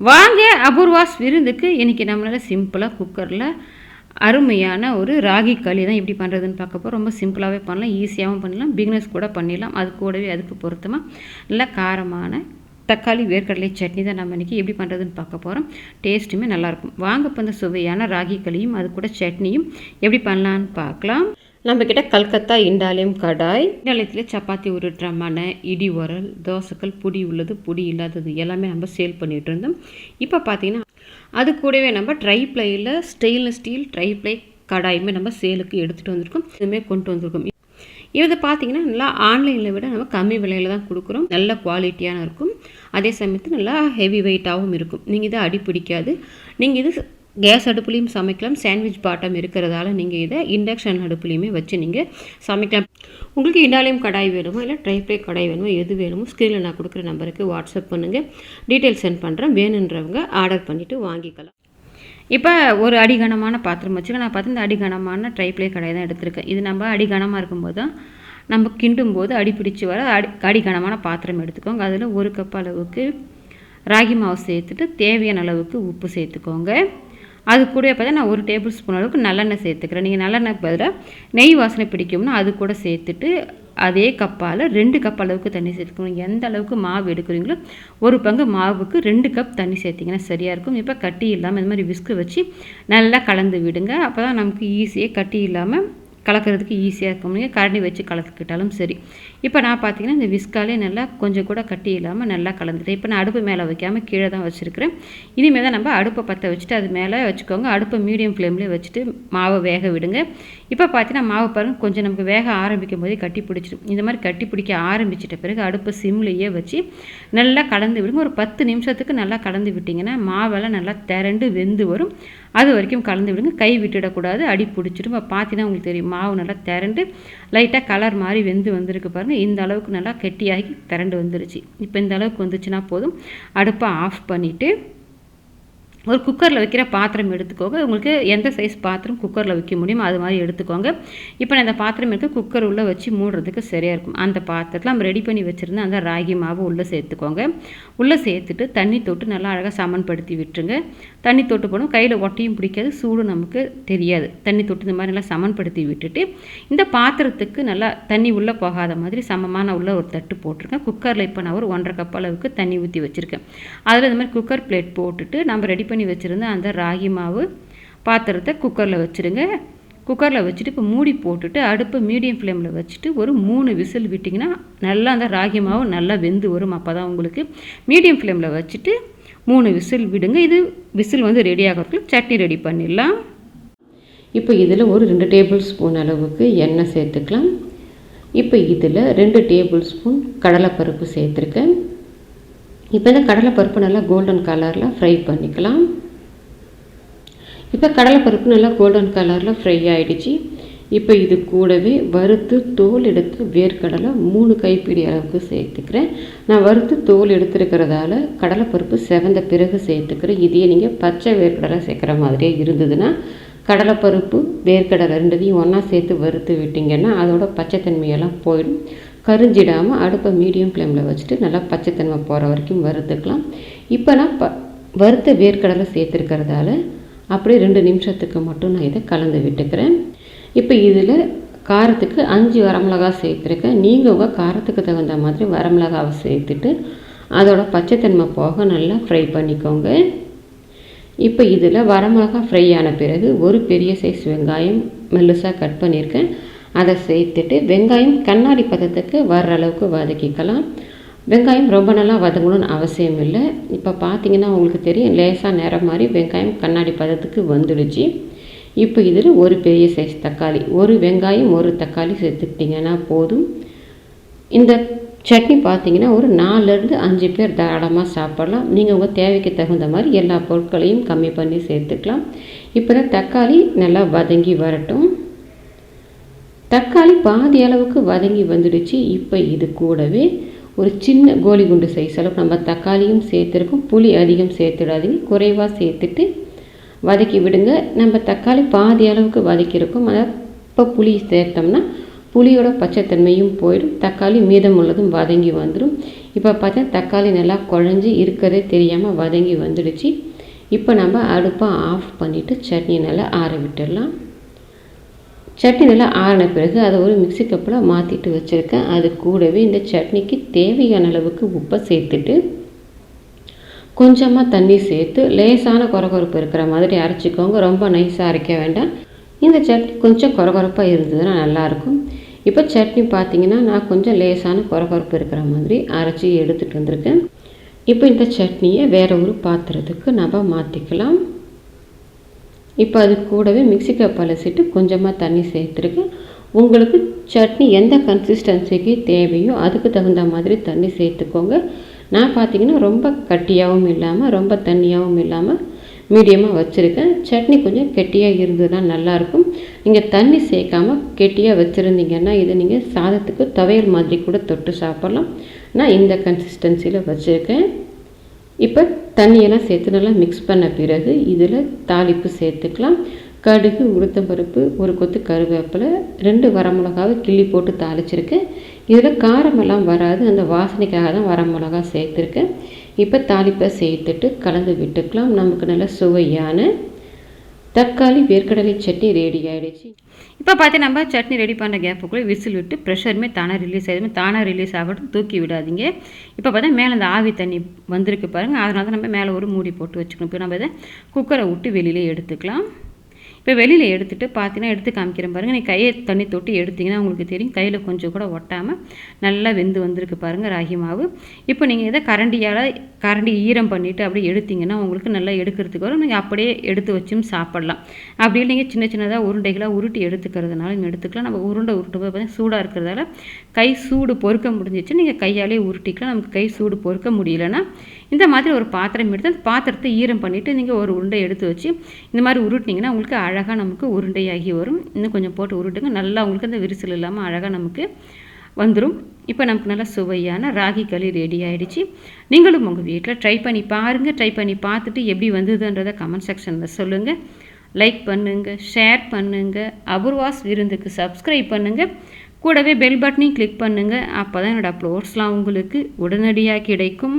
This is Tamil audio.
வாங்க அபூர்வாஸ் விருந்துக்கு. இன்றைக்கி நம்மளால் சிம்பிளாக குக்கரில் அருமையான ஒரு ராகி களி தான் எப்படி பண்ணுறதுன்னு பார்க்க போகிறோம். ரொம்ப சிம்பிளாகவே பண்ணலாம், ஈஸியாகவும் பண்ணலாம், பிகினர்ஸ் கூட பண்ணிடலாம். அது கூடவே அதுக்கு பொருத்தமாக நல்லா காரமான தக்காளி வேர்க்கடலை சட்னி தான் நம்ம இன்றைக்கி எப்படி பண்ணுறதுன்னு பார்க்க போகிறோம். டேஸ்ட்டுமே நல்லாயிருக்கும். வாங்க இப்போ இந்த சுவையான ராகி களியும் அது கூட சட்னியும் எப்படி பண்ணலான்னு பார்க்கலாம். நம்மக்கிட்ட கல்கத்தா இண்டாலியம் கடாய், இண்டாலியத்தில் சப்பாத்தி உருட்டுற மனை, இடி உரல், தோசைக்கல், புடி உள்ளது புடி இல்லாதது எல்லாமே நம்ம சேல் பண்ணிகிட்டு இருந்தோம். இப்போ பார்த்திங்கன்னா அது கூடவே நம்ம ட்ரை ப்ளையில் ஸ்டெயின்லெஸ் ஸ்டீல் ட்ரை ப்ளை கடாயுமே நம்ம சேலுக்கு எடுத்துகிட்டு வந்திருக்கோம். இதுவுமே கொண்டு வந்திருக்கோம். இதை பார்த்திங்கன்னா நல்லா ஆன்லைனில் விட நம்ம கம்மி விலையில் தான் கொடுக்குறோம். நல்ல குவாலிட்டியான இருக்கும், அதே சமயத்தில் நல்லா ஹெவி வெயிட்டாகவும் இருக்கும். நீங்கள் இதை அடி பிடிக்காது. நீங்கள் இது கேஸ் அடுப்புலையும் சமைக்கலாம். சாண்ட்விச் பாட்டம் இருக்கிறதால நீங்கள் இதை இண்டக்ஷன் அடுப்புலையுமே வச்சு நீங்கள் சமைக்கலாம். உங்களுக்கு இண்டாலியம் கடாய் வேணுமோ இல்லை ட்ரைப்ளை கடாய் வேணுமோ எது வேணுமோ ஸ்க்ரீனில் நான் கொடுக்குற நம்பருக்கு வாட்ஸ்அப் பண்ணுங்கள், டீட்டெயில் சென்ட் பண்ணுறேன். வேணுன்றவங்க ஆர்டர் பண்ணிவிட்டு வாங்கிக்கலாம். இப்போ ஒரு அடிகனமான பாத்திரம் வச்சுக்க. நான் பார்த்து இந்த அடிகனமான ட்ரைப்ளை கடாய் தான் எடுத்திருக்கேன். இது நம்ம அடிகனமாக இருக்கும்போது தான் நம்ம கிண்டும் போது அடிப்பிடிச்சு வர அடிகனமான பாத்திரம் எடுத்துக்கோங்க. அதில் 1 கப் அளவுக்கு ராகி மாவு சேர்த்துட்டு தேவையான அளவுக்கு உப்பு சேர்த்துக்கோங்க. அது கூட பார்த்தா நான் 1 டேபிள் ஸ்பூன் அளவுக்கு நல்லெண்ணெய் சேர்த்துக்கிறேன். நீங்கள் நல்லெண்ணெய் பதிலாக நெய் வாசனை பிடிக்கும்னா அது கூட சேர்த்துட்டு அதே கப்பால் 2 கப் அளவுக்கு தண்ணி சேர்த்துக்கணும். எந்த அளவுக்கு மாவு எடுக்கிறீங்களோ 1 பங்கு மாவுக்கு 2 கப் தண்ணி சேர்த்திங்கன்னா சரியாக இருக்கும். இப்போ கட்டி இல்லாமல் இந்த மாதிரி விஸ்கு வச்சு நல்லா கலந்து விடுங்க. அப்போ தான் நமக்கு ஈஸியாக கட்டி இல்லாமல் கலக்கிறதுக்கு ஈஸியாக இருக்கும். நீங்கள் கரண்டி வச்சு கலக்கிட்டாலும் சரி. இப்போ நான் பார்த்தீங்கன்னா இந்த விஸ்காலே நல்லா கொஞ்சம் கூட கட்டி இல்லாமல் நல்லா கலந்துட்டேன். இப்போ நான் அடுப்பு மேலே வைக்காமல் கீழே தான் வச்சுருக்கிறேன். இனிமேல் தான் நம்ம அடுப்பை பற்ற வச்சுட்டு அது மேலே வச்சுக்கோங்க. அடுப்பை மீடியம் ஃப்ளேம்லேயே வச்சுட்டு மாவை வேக விடுங்க. இப்போ பார்த்தீங்கன்னா மாவு பாருங்கள் கொஞ்சம் நமக்கு வேக ஆரம்பிக்கும் போதே கட்டி பிடிச்சிடும். இந்த மாதிரி கட்டி பிடிக்க ஆரம்பிச்சிட்ட பிறகு அடுப்பை சிம்லேயே வச்சு நல்லா கலந்து விடுங்க. ஒரு 10 நிமிஷத்துக்கு நல்லா கலந்து விட்டிங்கன்னா மாவெல்லாம் நல்லா திரண்டு வெந்து வரும். அது வரைக்கும் கலந்து விடுங்க. கை விட்டுடக்கூடாது, அடி பிடிச்சிடும். இப்போ பார்த்தீங்கன்னா உங்களுக்கு தெரியும் மாவு நல்லா திரண்டு லைட்டாக கலர் மாதிரி வெந்து வந்திருக்கு பாருங்கள். இந்த அளவுக்கு நல்லா கெட்டியாகி திரண்டு வந்துருச்சு. இப்போ இந்த அளவுக்கு வந்துச்சுன்னா போதும். அடுப்பை ஆஃப் பண்ணிவிட்டு ஒரு குக்கரில் வைக்கிற பாத்திரம் எடுத்துக்கோங்க. உங்களுக்கு எந்த சைஸ் பாத்திரம் குக்கரில் வைக்க முடியுமோ அது மாதிரி எடுத்துக்கோங்க. இப்போ நான் இந்த பாத்திரம் எடுத்து குக்கர் உள்ளே வச்சு மூடுறதுக்கு சரியாக இருக்கும். அந்த பாத்திரத்தில் நம்ம ரெடி பண்ணி வச்சுருந்த அந்த ராகி மாவு உள்ளே சேர்த்துக்கோங்க. உள்ளே சேர்த்துட்டு தண்ணி தொட்டு நல்லா அழகாக சமன்படுத்தி விட்டுருங்க. தண்ணி தொட்டு போடும் கையில் ஒட்டையும் பிடிக்காது, சூடு நமக்கு தெரியாது. தண்ணி தொட்டு இந்த மாதிரி நல்லா சமன்படுத்தி விட்டுட்டு இந்த பாத்திரத்துக்கு நல்லா தண்ணி உள்ளே போகாத மாதிரி சமமான உள்ள ஒரு தட்டு போட்டிருக்கேன். குக்கரில் இப்போ நான் ஒரு 1.5 கப் அளவுக்கு தண்ணி ஊற்றி வச்சுருக்கேன். அதில் இந்த மாதிரி குக்கர் பிளேட் போட்டுட்டு நம்ம ரெடி பண்ணி வச்சுருந்த அந்த ராகி மாவு பாத்திரத்தை குக்கரில் வச்சுருங்க. குக்கரில் வச்சுட்டு இப்போ மூடி போட்டுட்டு அடுப்பு மீடியம் ஃப்ளேமில் வச்சுட்டு ஒரு 3 விசில் விட்டிங்கன்னா நல்லா அந்த ராகி மாவு நல்லா வெந்து வரும். அப்போ தான் உங்களுக்கு மீடியம் ஃப்ளேமில் வச்சுட்டு 3 விசில் விடுங்க. இது விசில் வந்து ரெடி ஆகிறதுக்கு சட்னி ரெடி பண்ணிடலாம். இப்போ இதில் ஒரு 2 டேபிள் ஸ்பூன் அளவுக்கு எண்ணெய் சேர்த்துக்கலாம். இப்போ இதில் 2 டேபிள் ஸ்பூன் கடலைப்பருப்பு சேர்த்துருக்கேன். இப்போ இந்த கடலைப்பருப்பு நல்லா கோல்டன் கலரில் ஃப்ரை பண்ணிக்கலாம். இப்போ கடலைப்பருப்பு நல்லா கோல்டன் கலரில் ஃப்ரை ஆகிடுச்சு. இப்போ இது கூடவே வறுத்து தோல் எடுத்து வேர்க்கடலை 3 கைப்பிடி அளவுக்கு சேர்த்துக்கிறேன். நான் வறுத்து தோல் எடுத்துருக்கிறதால கடலைப்பருப்பு செவந்த பிறகு சேர்த்துக்கிறேன். இதையே நீங்கள் பச்சை வேர்க்கடலை சேர்க்குற மாதிரியே இருந்ததுன்னா கடலைப்பருப்பு வேர்க்கடலை 2த்தையும் ஒன்றா சேர்த்து வறுத்து விட்டிங்கன்னா அதோட பச்சைத்தன்மையெல்லாம் போயிடும். கரிஞ்சிடாமல் அடுப்பை மீடியம் ஃப்ளேமில் வச்சுட்டு நல்லா பச்சைத்தன்மை போகிற வரைக்கும் வறுத்துக்கலாம். இப்போ நான் வறுத்த வேர்க்கடலை சேர்த்துருக்கிறதால அப்படியே 2 நிமிஷத்துக்கு மட்டும் நான் இதை கலந்து விட்டுக்கிறேன். இப்போ இதில் காரத்துக்கு 5 வரமிளகாய் சேர்த்துருக்கேன். நீங்கள் உங்கள் காரத்துக்கு தகுந்த மாதிரி வரமிளகாவை சேர்த்துட்டு அதோட பச்சைத்தன்மை போக நல்லா ஃப்ரை பண்ணிக்கோங்க. இப்போ இதில் வரமிளகாய் ஃப்ரை ஆன பிறகு ஒரு பெரிய சைஸ் வெங்காயம் மெல்லுசாக கட் பண்ணியிருக்கேன். அதை சேர்த்துட்டு வெங்காயம் கண்ணாடி பதத்துக்கு வர்ற அளவுக்கு வதக்கிக்கலாம். வெங்காயம் ரொம்ப நல்லா வதங்கணும்னு அவசியம் இல்லை. இப்போ பார்த்தீங்கன்னா உங்களுக்கு தெரியும் லேசாக நேரம் மாதிரி வெங்காயம் கண்ணாடி பதத்துக்கு வந்துடுச்சு. இப்போ இதில் ஒரு பெரிய சைஸ் தக்காளி, ஒரு வெங்காயம் ஒரு தக்காளி சேர்த்துக்கிட்டிங்கன்னா போதும். இந்த சட்னி பார்த்தீங்கன்னா ஒரு 4லேருந்து 5 பேர் தாராளமாக சாப்பிடலாம். நீங்கள் உங்கள் தேவைக்கு தகுந்த மாதிரி எல்லா பொருட்களையும் கம்மி பண்ணி சேர்த்துக்கலாம். இப்போ தான் தக்காளி நல்லா வதங்கி வரட்டும். தக்காளி பாதி அளவுக்கு வதங்கி வந்துடுச்சு. இப்போ இது கூடவே ஒரு சின்ன கோலி குண்டு சைஸ் அளவுக்கு நம்ம தக்காளியும் சேர்த்துருக்கோம். புளி அதிகம் சேர்த்துடாதீங்க, குறைவாக சேர்த்துட்டு வதக்கி விடுங்க. நம்ம தக்காளி பாதி அளவுக்கு வதக்கியிருக்கோம். அதாவது இப்போ புளி சேர்த்தோம்னா புளியோட பச்சைத்தன்மையும் போயிடும், தக்காளி மீதம் உள்ளதும் வதங்கி வந்துடும். இப்போ பார்த்தா தக்காளி நல்லா குழஞ்சி இருக்கிறதே தெரியாமல் வதங்கி வந்துடுச்சு. இப்போ நம்ம அடுப்பை ஆஃப் பண்ணிவிட்டு சட்னி நல்லா ஆற விட்டுடலாம். சட்னி நல்லா ஆறின பிறகு அதை ஒரு மிக்ஸி கப்பில் மாற்றிட்டு வச்சுருக்கேன். அது கூடவே இந்த சட்னிக்கு தேவையான அளவுக்கு உப்பை சேர்த்துட்டு கொஞ்சமாக தண்ணி சேர்த்து லேசான கொரகொரப்பு இருக்கிற மாதிரி அரைச்சிக்கோங்க. ரொம்ப நைஸாக அரைக்க வேண்டாம். இந்த சட்னி கொஞ்சம் கொரகொரப்பாக இருந்ததுன்னா நல்லாயிருக்கும். இப்போ சட்னி பார்த்திங்கன்னா நான் கொஞ்சம் லேசான கொரகொரப்பு இருக்கிற மாதிரி அரைச்சி எடுத்துகிட்டு வந்திருக்கேன். இப்போ இந்த சட்னியை வேறு ஒரு பாத்திரத்துக்கு நம்ம மாற்றிக்கலாம். இப்போ அது கூடவே மிக்ஸி கப் அலசிட்டு கொஞ்சமாக தண்ணி சேர்த்துருக்கேன். உங்களுக்கு சட்னி எந்த கன்சிஸ்டன்சிக்கு தேவையோ அதுக்கு தகுந்த மாதிரி தண்ணி சேர்த்துக்கோங்க. நான் பார்த்திங்கன்னா ரொம்ப கட்டியாகவும் இல்லாமல் ரொம்ப தண்ணியாகவும் இல்லாமல் மீடியமாக வச்சுருக்கேன். சட்னி கொஞ்சம் கெட்டியாக இருந்ததுன்னா நல்லாயிருக்கும். நீங்கள் தண்ணி சேர்க்காமல் கெட்டியாக வச்சுருந்தீங்கன்னா இதை நீங்கள் சாதத்துக்கு துவையல் மாதிரி கூட தொட்டு சாப்பிட்லாம். நான் இந்த கன்சிஸ்டன்சியில் வச்சுருக்கேன். இப்போ தண்ணியெல்லாம் சேர்த்து நல்லா மிக்ஸ் பண்ண பிறகு இதில் தாளிப்பு சேர்த்துக்கலாம். கடுகு, உளுத்தம்பருப்பு, ஒரு கொத்து கருவேப்பிலை, 2 வரமிளகாவை கிள்ளி போட்டு தாளிச்சிருக்கேன். இதில் காரமெல்லாம் வராது, அந்த வாசனைக்காக தான் வரமிளகா சேர்த்துருக்கேன். இப்போ தாளிப்பை சேர்த்துட்டு கலந்து விட்டுக்கலாம். நமக்கு நல்ல சுவையான தக்காளி வேர்க்கடலை சட்னி ரெடி ஆகிடுச்சு. இப்போ பார்த்து நம்ம சட்னி ரெடி பண்ண கேப்புக்குள்ளே விசில் விட்டு ப்ரெஷருமே தானாக ரிலீஸ் ஆகிடுமே. தானாக ரிலீஸ் ஆகட்டும், தூக்கி விடாதீங்க. இப்போ பார்த்தா மேலே அந்த ஆவி தண்ணி வந்திருக்கு பாருங்கள். அதனால தான் நம்ம மேலே ஒரு மூடி போட்டு வச்சுக்கணும். இப்போ நம்ம இதை குக்கரை விட்டு வெளியிலே எடுத்துக்கலாம். இப்போ வெளியில் எடுத்துகிட்டு பார்த்தீங்கன்னா எடுத்து காமிக்கிறேன் பாருங்கள். நீங்கள் கையை தண்ணி தொட்டு எடுத்திங்கன்னா உங்களுக்கு தெரியும் கையில் கொஞ்சம் கூட ஒட்டாமல் நல்லா வெந்து வந்திருக்கு பாருங்கள் ராகி மாவு. இப்போ நீங்கள் இதை கரண்டி ஈரம் பண்ணிவிட்டு அப்படியே எடுத்திங்கன்னா உங்களுக்கு நல்லா எடுக்கிறதுக்கு வரும். நீங்கள் அப்படியே எடுத்து வச்சும் சாப்பிட்லாம். அப்படி நீங்கள் சின்ன சின்னதாக உருண்டைகளாக உருட்டி எடுத்துக்கிறதுனால நீங்கள் எடுத்துக்கலாம். நம்ம உருண்டை உருட்டும்போது பார்த்தீங்கன்னா சூடாக இருக்கிறதால கை சூடு பொறுக்க முடிஞ்சிச்சு. நீங்கள் கையாலே உருட்டிக்கலாம். நமக்கு கை சூடு பொறுக்க முடியலன்னா இந்த மாதிரி ஒரு பாத்திரம் எடுத்து அந்த பாத்திரத்தை ஈரம் பண்ணிவிட்டு நீங்கள் ஒரு உருண்டை எடுத்து வச்சு இந்த மாதிரி உருட்டினீங்கன்னா உங்களுக்கு அழகாக நமக்கு உருண்டையாகி வரும். இன்னும் கொஞ்சம் போட்டு உருட்டுங்க. நல்லா உங்களுக்கு அந்த விரிசல் இல்லாமல் அழகாக நமக்கு வந்துடும். இப்போ நமக்கு நல்லா சுவையான ராகி களி ரெடி ஆகிடுச்சு. நீங்களும் உங்கள் வீட்டில் ட்ரை பண்ணி பாருங்கள். ட்ரை பண்ணி பார்த்துட்டு எப்படி வந்ததுன்றதை கமெண்ட் செக்ஷனில் சொல்லுங்கள். லைக் பண்ணுங்கள், ஷேர் பண்ணுங்கள், அபூர்வாஸ் விருந்துக்கு சப்ஸ்கிரைப் பண்ணுங்கள். கூடவே பெல் பட்டனையும் கிளிக் பண்ணுங்கள். அப்போ தான் என்னோடய அப்லோட்ஸ்லாம் உங்களுக்கு உடனடியாக கிடைக்கும்.